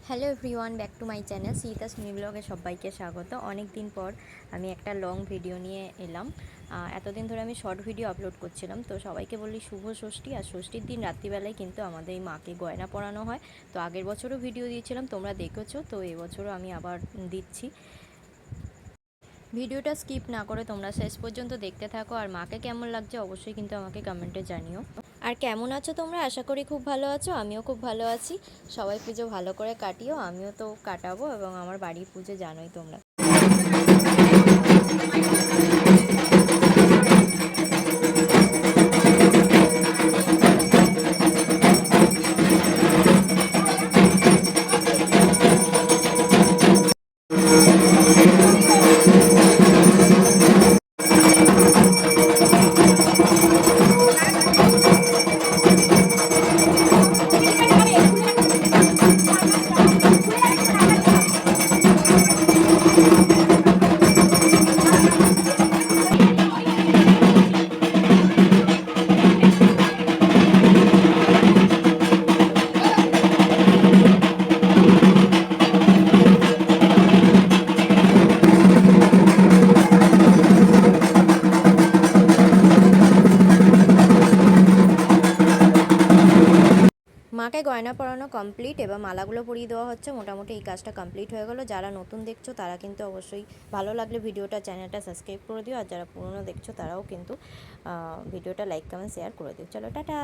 Hello everyone, back to my channel Sita's mini ব্লগে সবাইকে স্বাগত। অনেক দিন পর আমি একটা লং ভিডিও নিয়ে এলাম। এতদিন ধরে আমি শর্ট ভিডিও আপলোড করছিলাম, তো সবাইকে বলি শুভ ষষ্ঠী। আর ষষ্ঠীর দিন রাত্রিবেলায় কিন্তু আমাদের এই মাকে গয়না পরানো হয়। তো আগের বছরও ভিডিও দিয়েছিলাম, তোমরা দেখেছো, তো এবছরও আমি আবার দিচ্ছি। ভিডিওটা স্কিপ না করে তোমরা শেষ পর্যন্ত দেখতে থাকো। আর মাকে কেমন লাগছে অবশ্যই কিন্তু আমাকে কমেন্টে জানিও। আর কেমন আছো তোমরা? আশা করি খুব ভালো আছো, আমিও খুব ভালো আছি। সবাই পুজো ভালো করে কাটিও, আমিও তো কাটাবো, এবং আমার বাড়ির পুজো জানোই তোমরা। মাকে গয়না পরানো কমপ্লিট, এবার মালাগুলো পরিয়ে দেওয়া হচ্ছে। মোটামুটি এই কাজটা কমপ্লিট হয়ে গেলো। যারা নতুন দেখছো তারা কিন্তু অবশ্যই ভালো লাগলে ভিডিওটা চ্যানেলটা সাবস্ক্রাইব করে দিও, আর যারা পুরনো দেখছো তারাও কিন্তু ভিডিওটা লাইক কমেন্ট শেয়ার করে দিও। চলো টাটা।